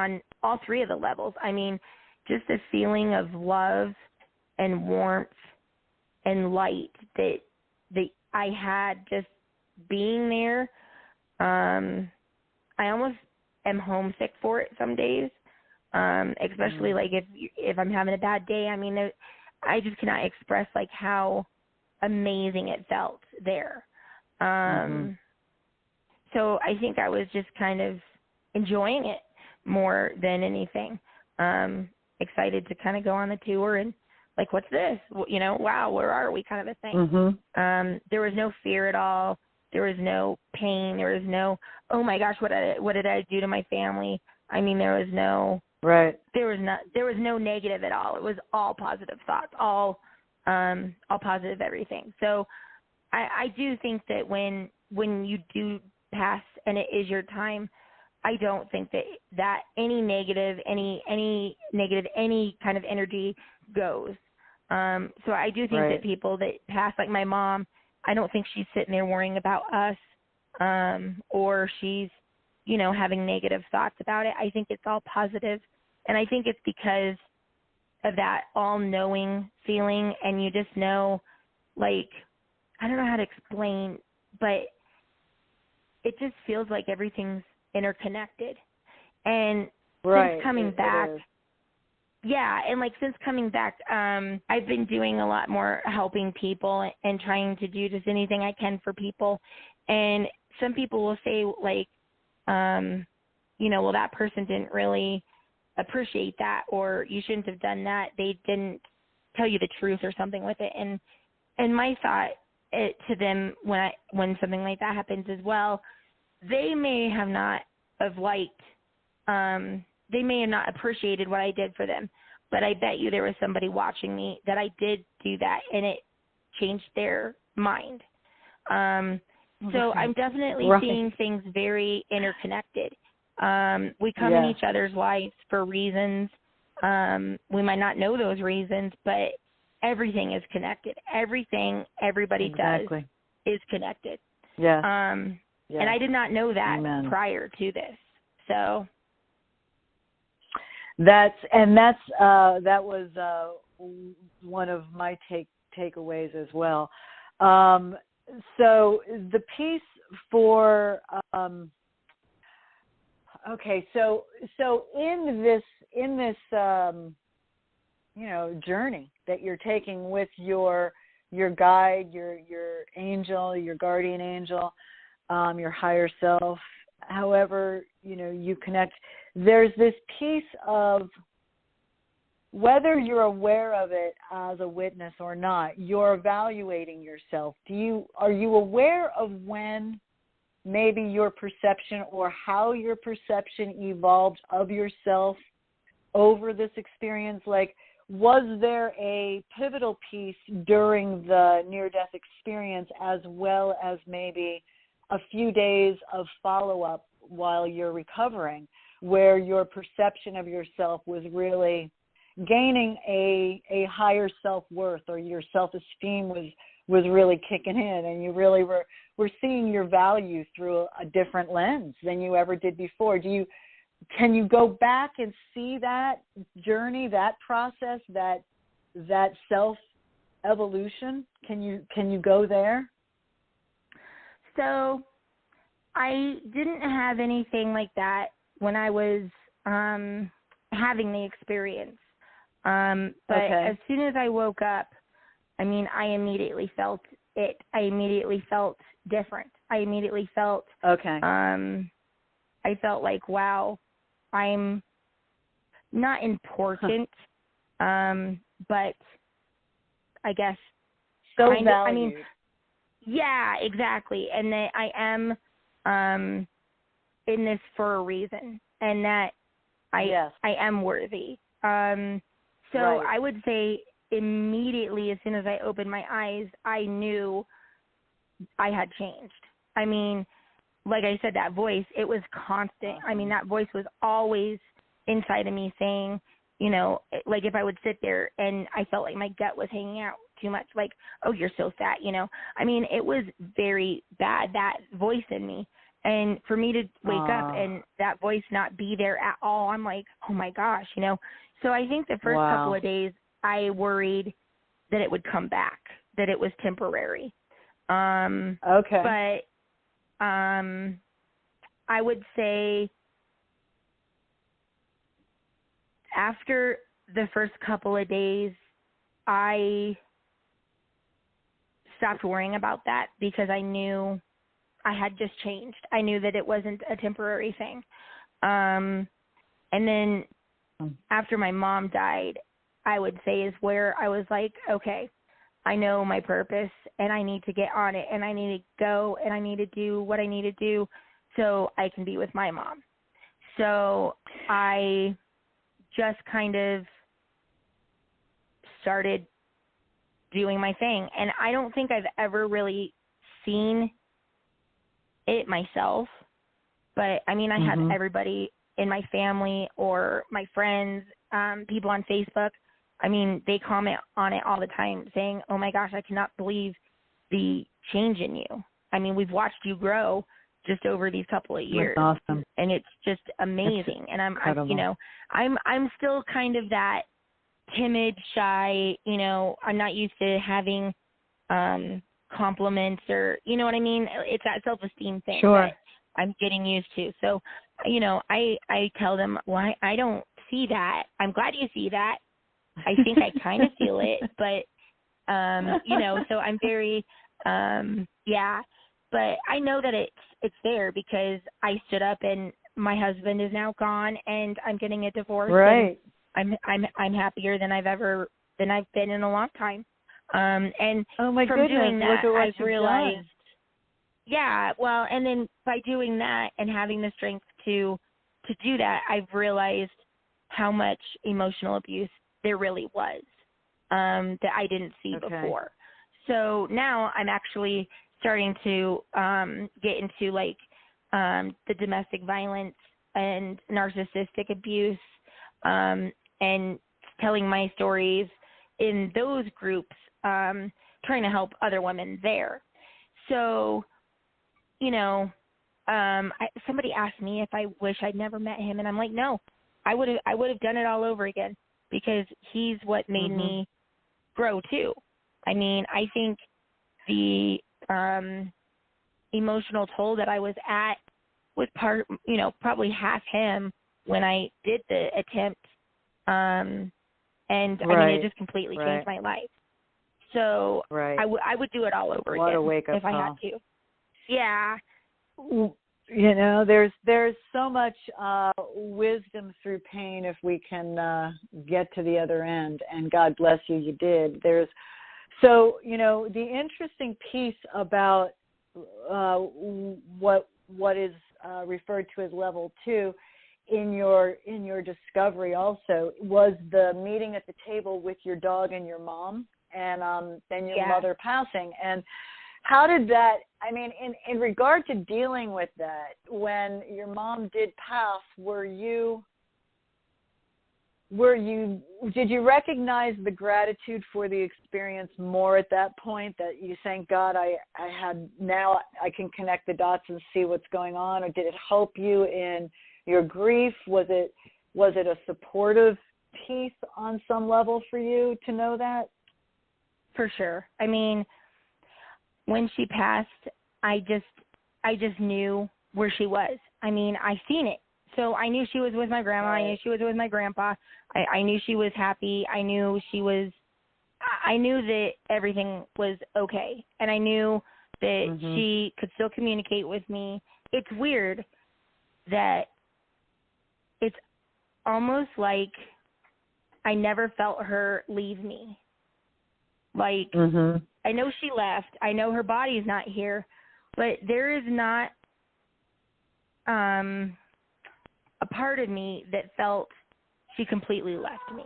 on all three of the levels. I mean, just a feeling of love and warmth and light that I had just being there. I almost am homesick for it some days, especially like if I'm having a bad day. I mean, I just cannot express like how amazing it felt there. So I think I was just kind of enjoying it more than anything. Excited to kind of go on the tour and like, what's this? You know, wow, where are we kind of a thing. There was no fear at all. There was no pain. There was no, oh my gosh, what did I do to my family? I mean, there was no, there was no negative at all. It was all positive thoughts, all positive everything. So I do think that when you do pass and it is your time, I don't think that any negative, any kind of energy goes. So I do think that people that pass, like my mom, I don't think she's sitting there worrying about us, or she's, you know, having negative thoughts about it. I think it's all positive, and I think it's because of that all-knowing feeling, and you just know, like, I don't know how to explain, but it just feels like everything's interconnected. And since coming back, and like since coming back, I've been doing a lot more helping people and trying to do just anything I can for people. And some people will say like, you know, well, that person didn't really appreciate that, or you shouldn't have done that. They didn't tell you the truth or something with it. And my thought to them when something like that happens as well, they may have not have liked, they may have not appreciated what I did for them, but I bet you there was somebody watching me that I did do that, and it changed their mind. So I'm definitely seeing things very interconnected. We come in each other's lives for reasons. We might not know those reasons, but everything is connected. Everything everybody does is connected. And I did not know that prior to this. So that was one of my takeaways as well. So the piece for so in this you know, journey that you're taking with your guide, your angel, your guardian angel, your higher self, however, you know, you connect, there's this piece of whether you're aware of it as a witness or not, you're evaluating yourself. Are you aware of when maybe your perception or how your perception evolved of yourself over this experience? Like, was there a pivotal piece during the near-death experience as well as maybe a few days of follow-up while you're recovering, where your perception of yourself was really gaining a higher self-worth, or your self-esteem was really kicking in, and you really were seeing your value through a different lens than you ever did before? Can you go back and see that journey, that process, that self-evolution? Can you go there? So I didn't have anything like that when I was having the experience. But as soon as I woke up, I mean, I immediately felt it. I immediately felt different. I immediately felt, I felt like, wow, I'm not important, but I guess so kind valued. of, I mean, yeah, exactly. And that I am in this for a reason, and that I am worthy. So I would say immediately, as soon as I opened my eyes, I knew I had changed. I mean, like I said, that voice, it was constant. I mean, that voice was always inside of me saying, you know, like if I would sit there and I felt like my gut was hanging out too much, like, oh, you're so fat, you know. I mean, it was very bad, that voice in me. And for me to wake up and that voice not be there at all, I'm like, oh my gosh, you know. So I think the first couple of days I worried that it would come back, that it was temporary. But I would say after the first couple of days, I stopped worrying about that because I knew I had just changed. I knew that it wasn't a temporary thing. And then after my mom died, I would say is where I was like, okay, I know my purpose and I need to get on it and I need to go and I need to do what I need to do so I can be with my mom. So I just kind of started doing my thing. And I don't think I've ever really seen it myself, but I mean, I have everybody in my family or my friends, people on Facebook. I mean, they comment on it all the time saying, oh my gosh, I cannot believe the change in you. I mean, we've watched you grow just over these couple of years. That's awesome. And it's just amazing. And I'm you know, I'm still kind of that timid, shy, you know, I'm not used to having, compliments or, you know what I mean? It's that self-esteem thing that I'm getting used to. So, you know, I tell them, well, I don't see that. I'm glad you see that. I think I kind of feel it, but, you know, so I'm very, but I know that it's there because I stood up and my husband is now gone and I'm getting a divorce. Right. And I'm happier than I've been in a long time. And oh my from goodness, doing that, I've realized, and then by doing that and having the strength to do that, I've realized how much emotional abuse there really was, that I didn't see before. So now I'm actually starting to, get into like, the domestic violence and narcissistic abuse, and telling my stories in those groups, trying to help other women there. So, you know, somebody asked me if I wish I'd never met him, and I'm like, no, I would have done it all over again because he's what made me grow too. I mean, I think the emotional toll that I was at was probably half him when I did the attempt. And I mean, it just completely changed my life. So I would do it all over again if I had to. Yeah. You know, there's so much wisdom through pain if we can get to the other end, and God bless you, you did. So, you know, the interesting piece about what is referred to as level 2 in your discovery also was the meeting at the table with your dog and your mom, and then your mother passing. And how did that, I mean, in regard to dealing with that, when your mom did pass, did you recognize the gratitude for the experience more at that point, that you thank God now I can connect the dots and see what's going on? Or did it help you in your grief? Was it a supportive piece on some level for you to know that? For sure. I mean, when she passed, I just knew where she was. I mean, I seen it. So I knew she was with my grandma. I knew she was with my grandpa. I knew she was happy. I knew that everything was okay. And I knew that she could still communicate with me. It's weird that it's almost like I never felt her leave me. Like, I know she left. I know her body's not here, but there is not a part of me that felt she completely left me.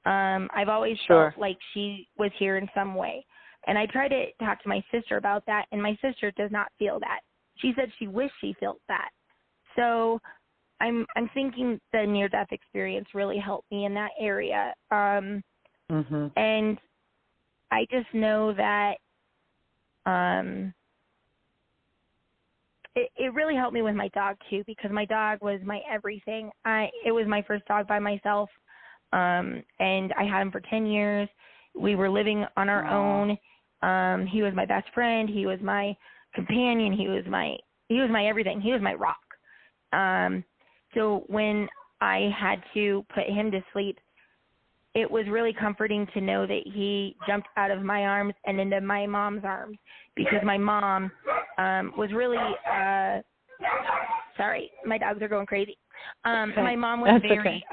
I've always felt like she was here in some way. And I tried to talk to my sister about that, and my sister does not feel that. She said she wished she felt that. So I'm thinking the near-death experience really helped me in that area. And I just know that it really helped me with my dog too, because my dog was my everything. It was my first dog by myself, and I had him for 10 years. We were living on our own. He was my best friend. He was my companion. He was my everything. He was my rock. So when I had to put him to sleep, it was really comforting to know that he jumped out of my arms and into my mom's arms, because my mom was really sorry, my dogs are going crazy. My mom was very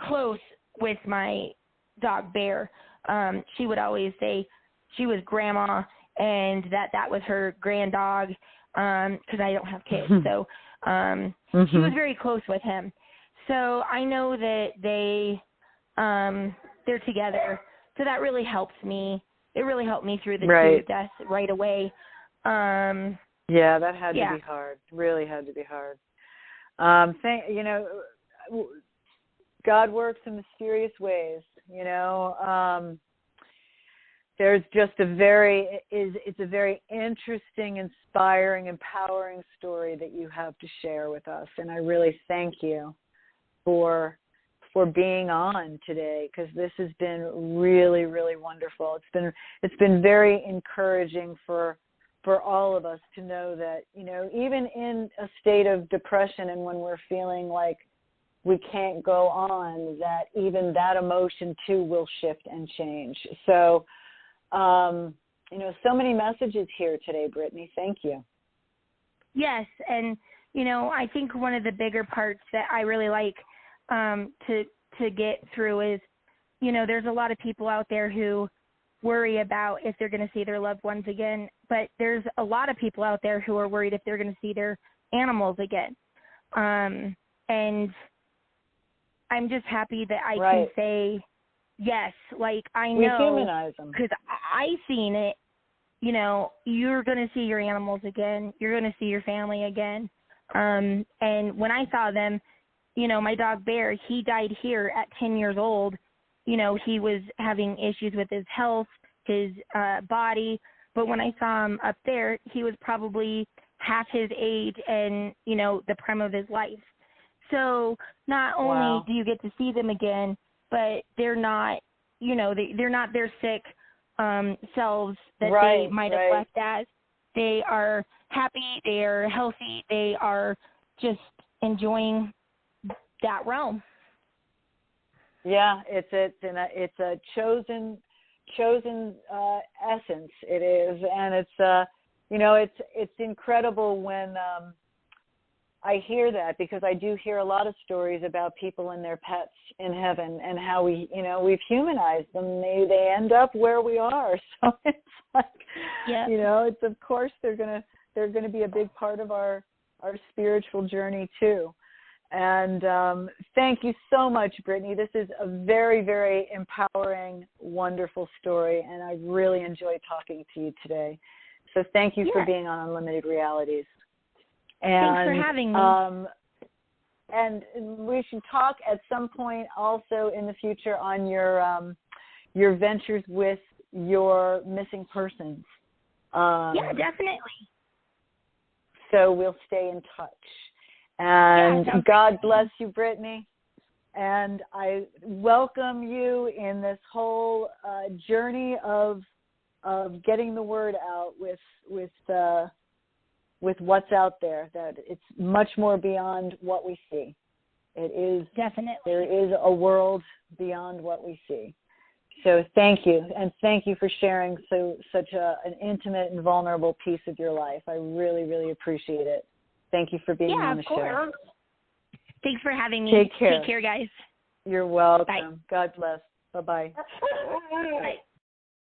close with my dog Bear. She would always say she was grandma and that was her grand dog, because I don't have kids. So she was very close with him. So I know that they're together. So that really helps me. It really helped me through the two deaths right away. Yeah, that had to be hard. Really had to be hard. God works in mysterious ways. There's just it's a very interesting, inspiring, empowering story that you have to share with us, and I really thank you for being on today, because this has been really, really wonderful. It's been very encouraging for all of us to know that, even in a state of depression and when we're feeling like we can't go on, that even that emotion too will shift and change. So, so many messages here today, Britney. Thank you. Yes, and I think one of the bigger parts that I really like to get through is, there's a lot of people out there who worry about if they're going to see their loved ones again, but there's a lot of people out there who are worried if they're going to see their animals again. And I'm just happy that I can say yes. Like, I know, we humanize them, because I've seen it. You're going to see your animals again. You're going to see your family again. And when I saw them, my dog Bear, he died here at 10 years old. He was having issues with his health, his body. But when I saw him up there, he was probably half his age and, the prime of his life. So not only do you get to see them again, but they're not, they're not their sick selves that they might have left as. They are happy. They are healthy. They are just enjoying that realm. Yeah, it's a chosen essence. It is, and it's incredible when I hear that, because I do hear a lot of stories about people and their pets in heaven and how we've humanized them. They end up where we are. So it's like, it's, of course they're gonna be a big part of our spiritual journey too. And thank you so much, Britney. This is a very, very empowering, wonderful story, and I really enjoyed talking to you today. So thank you for being on Unlimited Realities. And, thanks for having me. And we should talk at some point also in the future on your ventures with your missing persons. Yeah, definitely. So we'll stay in touch. And God bless you, Britney. And I welcome you in this whole journey of getting the word out with what's out there. That it's much more beyond what we see. It is definitely, there is a world beyond what we see. So thank you, and thank you for sharing such an intimate and vulnerable piece of your life. I really, really appreciate it. Thank you for being on the show. Thanks for having me. Take care. Take care, guys. You're welcome. Bye. God bless. Bye-bye. Bye.